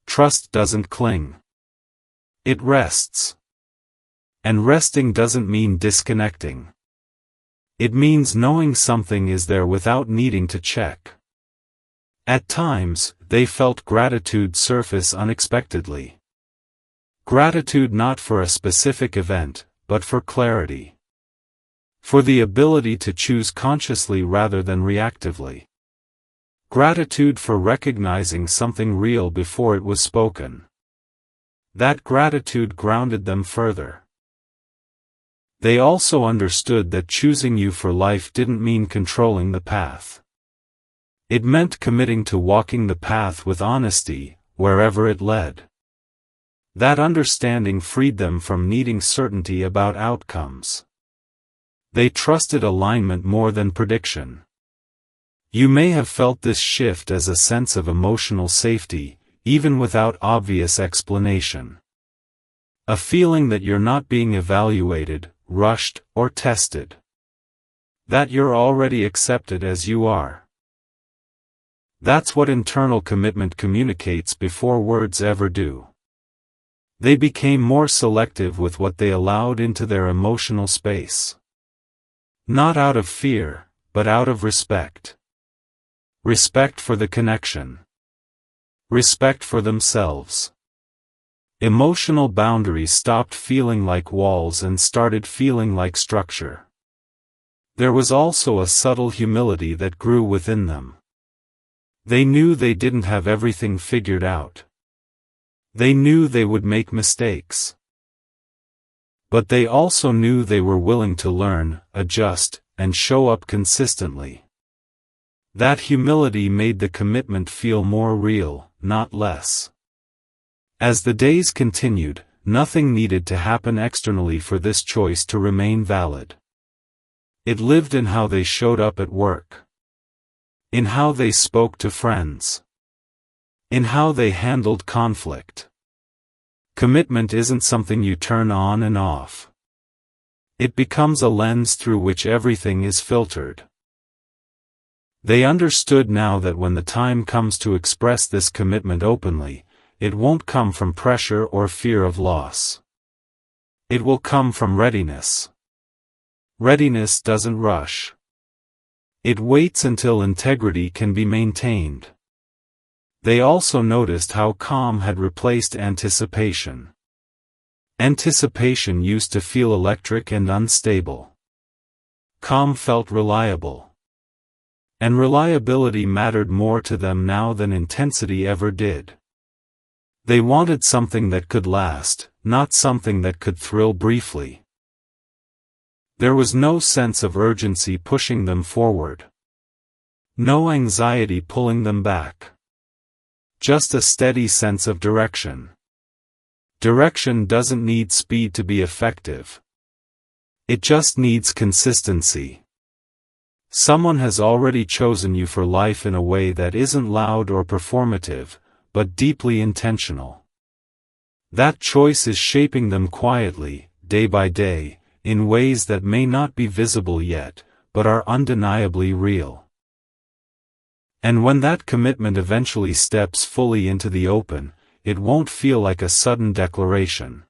Speaker 1: Trust doesn't cling. It rests. And resting doesn't mean disconnecting. It means knowing something is there without needing to check. At times, they felt gratitude surface unexpectedly. Gratitude not for a specific event, but for clarity. For the ability to choose consciously rather than reactively. Gratitude for recognizing something real before it was spoken. That gratitude grounded them further. They also understood that choosing you for life didn't mean controlling the path. It meant committing to walking the path with honesty, wherever it led. That understanding freed them from needing certainty about outcomes. They trusted alignment more than prediction. You may have felt this shift as a sense of emotional safety, even without obvious explanation. A feeling that you're not being evaluated, rushed, or tested. That you're already accepted as you are. That's what internal commitment communicates before words ever do. They became more selective with what they allowed into their emotional space. Not out of fear, but out of respect. Respect for the connection. Respect for themselves. Emotional boundaries stopped feeling like walls and started feeling like structure. There was also a subtle humility that grew within them. They knew they didn't have everything figured out. They knew they would make mistakes. But they also knew they were willing to learn, adjust, and show up consistently. That humility made the commitment feel more real, not less. As the days continued, nothing needed to happen externally for this choice to remain valid. It lived in how they showed up at work. In how they spoke to friends. In how they handled conflict. Commitment isn't something you turn on and off. It becomes a lens through which everything is filtered. They understood now that when the time comes to express this commitment openly, it won't come from pressure or fear of loss. It will come from readiness. Readiness doesn't rush. It waits until integrity can be maintained. They also noticed how calm had replaced anticipation. Anticipation used to feel electric and unstable. Calm felt reliable. And reliability mattered more to them now than intensity ever did. They wanted something that could last, not something that could thrill briefly. There was no sense of urgency pushing them forward. No anxiety pulling them back. Just a steady sense of direction. Direction doesn't need speed to be effective. It just needs consistency. Someone has already chosen you for life in a way that isn't loud or performative, but deeply intentional. That choice is shaping them quietly, day by day, in ways that may not be visible yet, but are undeniably real. And when that commitment eventually steps fully into the open, it won't feel like a sudden declaration.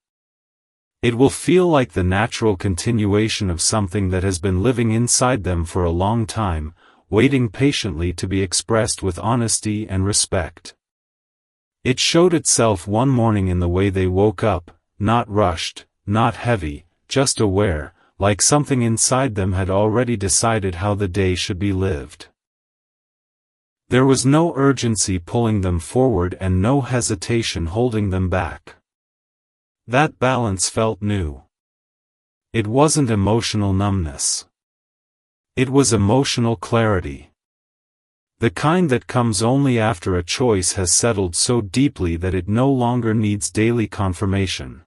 Speaker 1: It will feel like the natural continuation of something that has been living inside them for a long time, waiting patiently to be expressed with honesty and respect. It showed itself one morning in the way they woke up, not rushed, not heavy, just aware, like something inside them had already decided how the day should be lived. There was no urgency pulling them forward and no hesitation holding them back. That balance felt new. It wasn't emotional numbness. It was emotional clarity. The kind that comes only after a choice has settled so deeply that it no longer needs daily confirmation.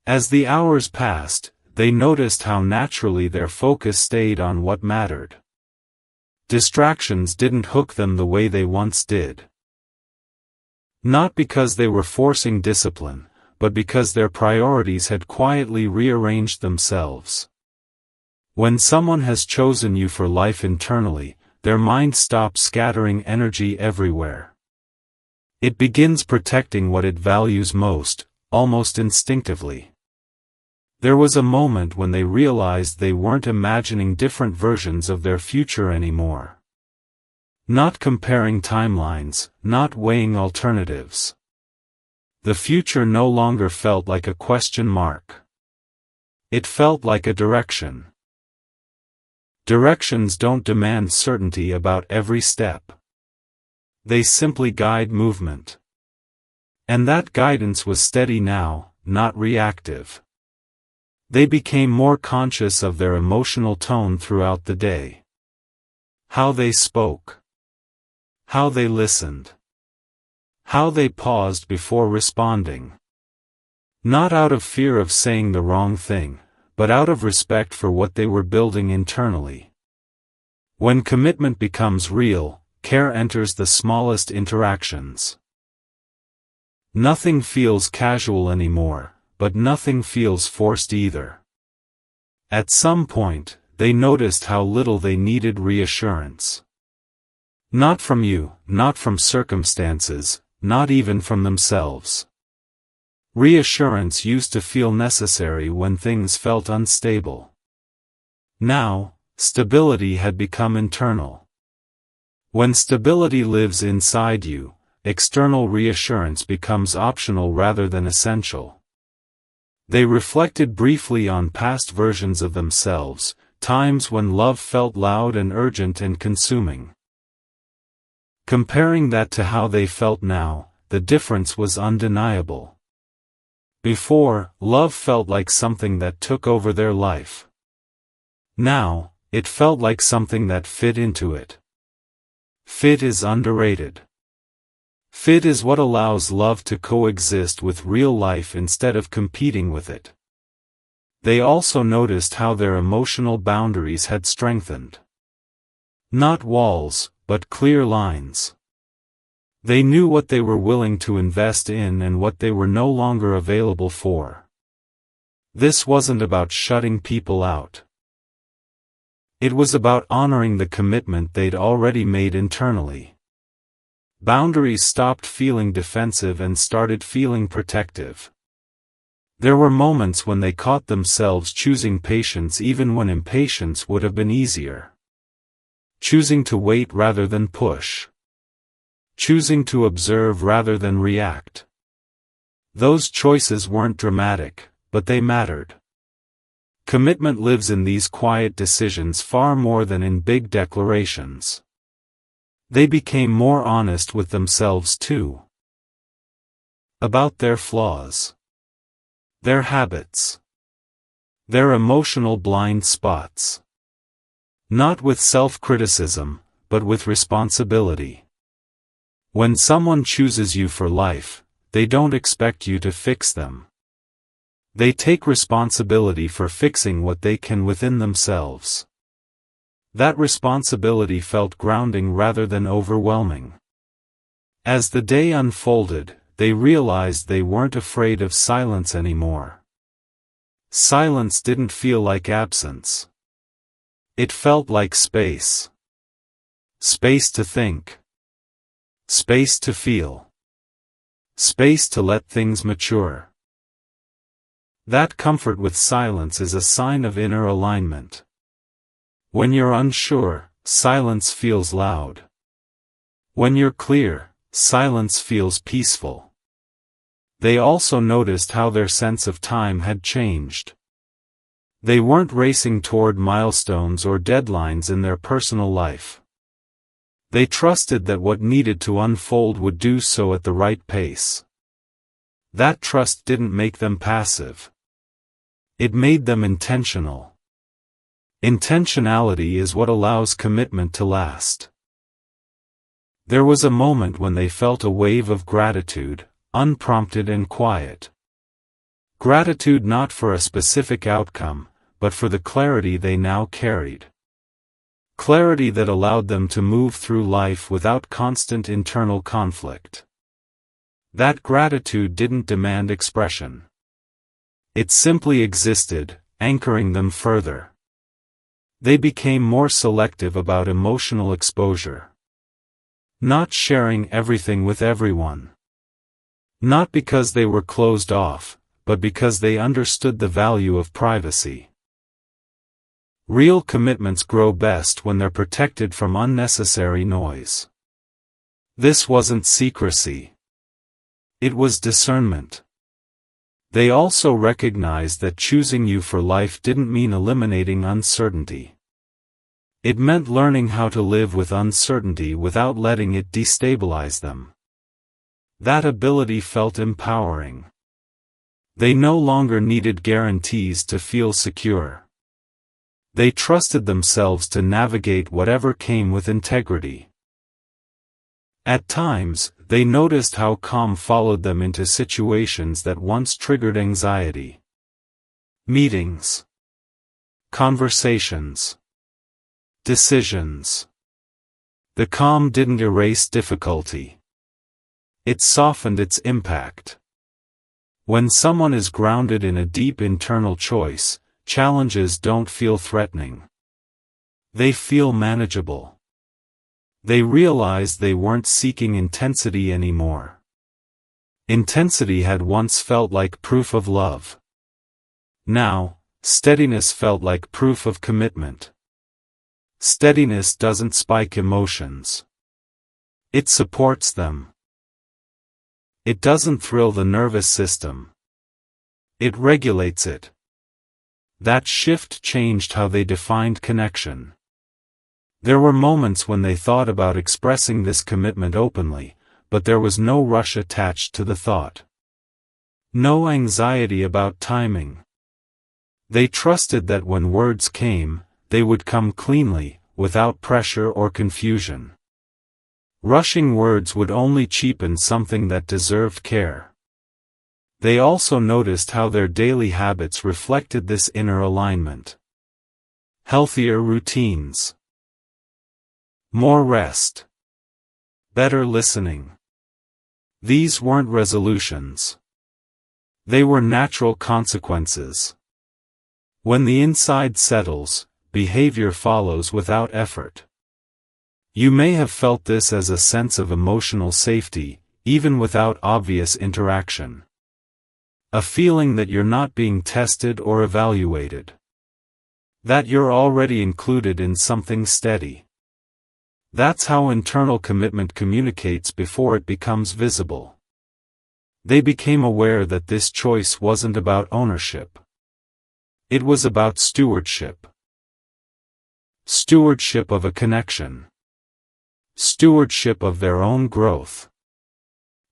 Speaker 1: As the hours passed, they noticed how naturally their focus stayed on what mattered. Distractions didn't hook them the way they once did. Not because they were forcing discipline, but because their priorities had quietly rearranged themselves. When someone has chosen you for life internally, their mind stops scattering energy everywhere. It begins protecting what it values most, almost instinctively. There was a moment when they realized they weren't imagining different versions of their future anymore. Not comparing timelines, not weighing alternatives. The future no longer felt like a question mark. It felt like a direction. Directions don't demand certainty about every step. They simply guide movement. And that guidance was steady now, not reactive. They became more conscious of their emotional tone throughout the day. How they spoke. How they listened. How they paused before responding. Not out of fear of saying the wrong thing, but out of respect for what they were building internally. When commitment becomes real, care enters the smallest interactions. Nothing feels casual anymore, but nothing feels forced either. At some point, they noticed how little they needed reassurance. Not from you, not from circumstances, not even from themselves. Reassurance used to feel necessary when things felt unstable. Now, stability had become internal. When stability lives inside you, external reassurance becomes optional rather than essential. They reflected briefly on past versions of themselves, times when love felt loud and urgent and consuming. Comparing that to how they felt now, the difference was undeniable. Before, love felt like something that took over their life. Now, it felt like something that fit into it. Fit is underrated. Fit is what allows love to coexist with real life instead of competing with it. They also noticed how their emotional boundaries had strengthened. Not walls, but clear lines. They knew what they were willing to invest in and what they were no longer available for. This wasn't about shutting people out. It was about honoring the commitment they'd already made internally. Boundaries stopped feeling defensive and started feeling protective. There were moments when they caught themselves choosing patience even when impatience would have been easier. Choosing to wait rather than push. Choosing to observe rather than react. Those choices weren't dramatic, but they mattered. Commitment lives in these quiet decisions far more than in big declarations. They became more honest with themselves too. About their flaws. Their habits. Their emotional blind spots. Not with self-criticism, but with responsibility. When someone chooses you for life, they don't expect you to fix them. They take responsibility for fixing what they can within themselves. That responsibility felt grounding rather than overwhelming. As the day unfolded, they realized they weren't afraid of silence anymore. Silence didn't feel like absence. It felt like space. Space to think. Space to feel. Space to let things mature. That comfort with silence is a sign of inner alignment. When you're unsure, silence feels loud. When you're clear, silence feels peaceful. They also noticed how their sense of time had changed. They weren't racing toward milestones or deadlines in their personal life. They trusted that what needed to unfold would do so at the right pace. That trust didn't make them passive. It made them intentional. Intentionality is what allows commitment to last. There was a moment when they felt a wave of gratitude, unprompted and quiet. Gratitude not for a specific outcome, but for the clarity they now carried. Clarity that allowed them to move through life without constant internal conflict. That gratitude didn't demand expression. It simply existed, anchoring them further. They became more selective about emotional exposure. Not sharing everything with everyone. Not because they were closed off, but because they understood the value of privacy. Real commitments grow best when they're protected from unnecessary noise. This wasn't secrecy. It was discernment. They also recognized that choosing you for life didn't mean eliminating uncertainty. It meant learning how to live with uncertainty without letting it destabilize them. That ability felt empowering. They no longer needed guarantees to feel secure. They trusted themselves to navigate whatever came with integrity. At times, they noticed how calm followed them into situations that once triggered anxiety. Meetings. Conversations. Decisions. The calm didn't erase difficulty. It softened its impact. When someone is grounded in a deep internal choice, challenges don't feel threatening. They feel manageable. They realized they weren't seeking intensity anymore. Intensity had once felt like proof of love. Now, steadiness felt like proof of commitment. Steadiness doesn't spike emotions. It supports them. It doesn't thrill the nervous system. It regulates it. That shift changed how they defined connection. There were moments when they thought about expressing this commitment openly, but there was no rush attached to the thought. No anxiety about timing. They trusted that when words came, they would come cleanly, without pressure or confusion. Rushing words would only cheapen something that deserved care. They also noticed how their daily habits reflected this inner alignment. Healthier routines. More rest. Better listening. These weren't resolutions. They were natural consequences. When the inside settles, behavior follows without effort. You may have felt this as a sense of emotional safety, even without obvious interaction. A feeling that you're not being tested or evaluated. That you're already included in something steady. That's how internal commitment communicates before it becomes visible. They became aware that this choice wasn't about ownership. It was about stewardship. Stewardship of a connection. Stewardship of their own growth.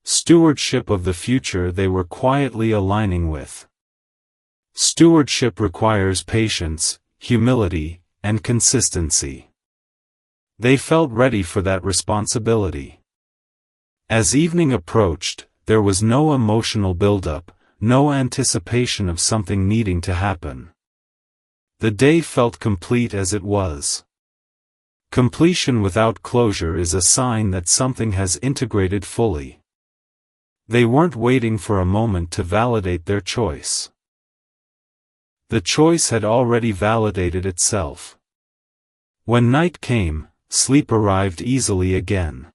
Speaker 1: Stewardship of the future they were quietly aligning with. Stewardship requires patience, humility, and consistency. They felt ready for that responsibility. As evening approached, there was no emotional buildup, no anticipation of something needing to happen. The day felt complete as it was. Completion without closure is a sign that something has integrated fully. They weren't waiting for a moment to validate their choice. The choice had already validated itself. When night came, sleep arrived easily again.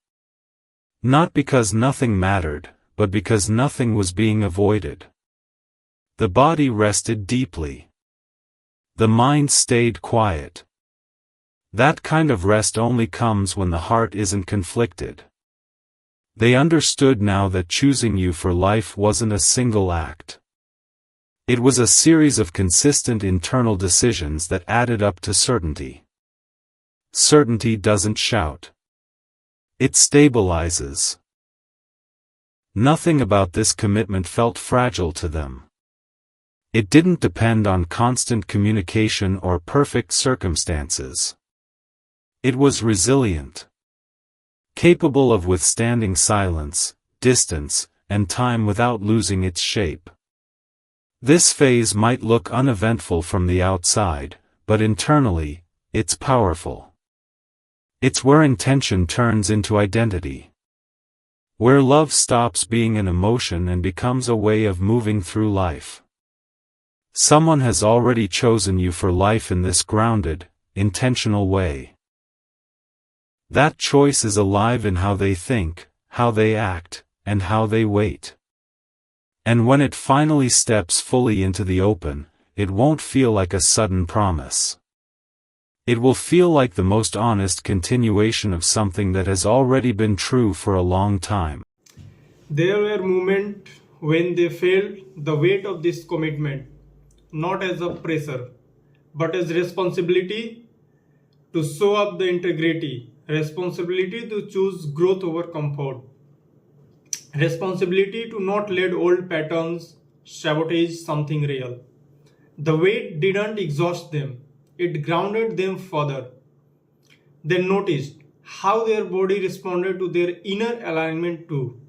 Speaker 1: Not because nothing mattered, but because nothing was being avoided. The body rested deeply. The mind stayed quiet. That kind of rest only comes when the heart isn't conflicted. They understood now that choosing you for life wasn't a single act. It was a series of consistent internal decisions that added up to certainty. Certainty doesn't shout. It stabilizes. Nothing about this commitment felt fragile to them. It didn't depend on constant communication or perfect circumstances. It was resilient. Capable of withstanding silence, distance, and time without losing its shape. This phase might look uneventful from the outside, but internally, it's powerful. It's where intention turns into identity. Where love stops being an emotion and becomes a way of moving through life. Someone has already chosen you for life in this grounded, intentional way. That choice is alive in how they think, how they act, and how they wait. And when it finally steps fully into the open, it won't feel like a sudden promise. It will feel like the most honest continuation of something that has already been true for a long time.
Speaker 2: There were moments when they felt the weight of this commitment, not as a pressure, but as responsibility to show up the integrity, responsibility to choose growth over comfort, responsibility to not let old patterns sabotage something real. The weight didn't exhaust them, it grounded them further. They noticed how their body responded to their inner alignment too.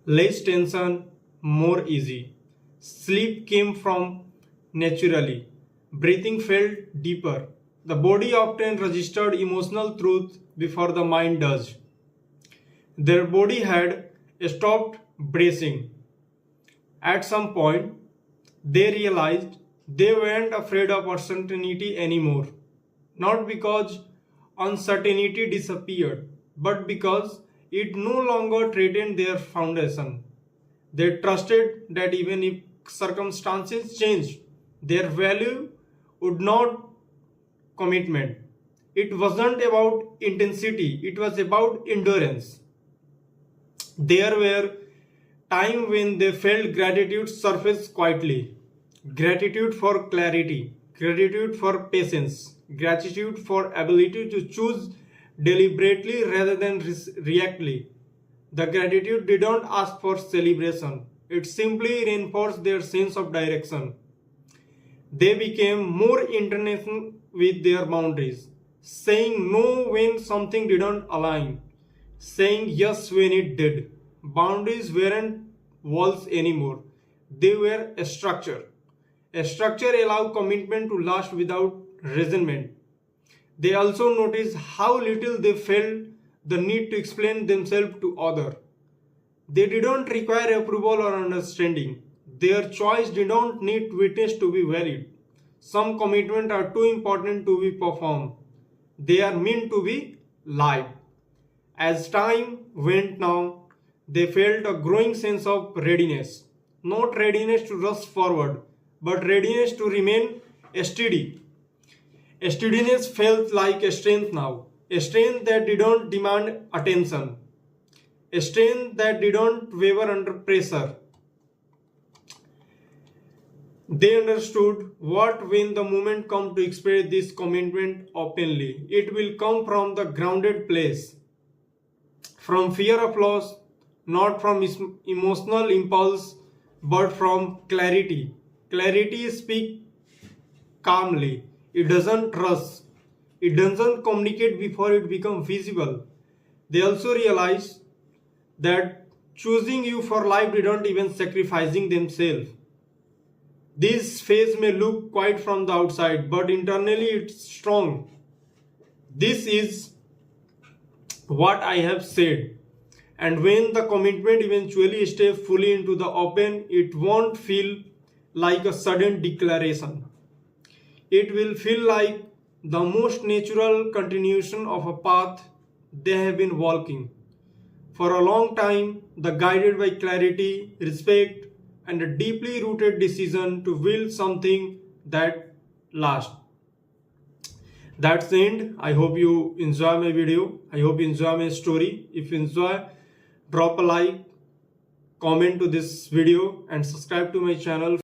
Speaker 2: Less tension, more easy. Sleep came from naturally. Breathing felt deeper. The body often registered emotional truth before the mind does. Their body had stopped bracing. At some point, they realized they weren't afraid of uncertainty anymore. Not because uncertainty disappeared, but because it no longer threatened their foundation. They trusted that even if circumstances changed, their value would not commitment. It wasn't about intensity, it was about endurance. There were times when they felt gratitude surface quietly. Gratitude for clarity, gratitude for patience, gratitude for ability to choose deliberately rather than reactly. The gratitude did not ask for celebration. It simply reinforced their sense of direction. They became more international with their boundaries, saying no when something didn't align, saying yes when it did. Boundaries weren't walls anymore, they were a structure. A structure allowed commitment to last without resentment. They also noticed how little they felt the need to explain themselves to others. They didn't require approval or understanding. Their choice did not need witness to be valid. Some commitments are too important to be performed. They are meant to be lived. As time went on, they felt a growing sense of readiness. Not readiness to rush forward, but readiness to remain steady. Steadiness felt like a strength now, a strength that didn't demand attention, a strength that didn't waver under pressure. They understood what when the moment come to express this commitment openly, it will come from the grounded place, from fear of loss, not from emotional impulse, but from clarity. Clarity speaks calmly. It doesn't rush. It doesn't communicate before it becomes visible. They also realize that choosing you for life didn't even sacrificing themselves. This phase may look quiet from the outside, but internally it's strong. This is what I have said. And when the commitment eventually steps fully into the open, it won't feel like a sudden declaration. It will feel like the most natural continuation of a path they have been walking for a long time, the guided by clarity, respect, and a deeply rooted decision to build something that lasts. That's the end. I hope you enjoy my video. I hope you enjoy my story. If you enjoy, drop a like, comment to this video, and subscribe to my channel.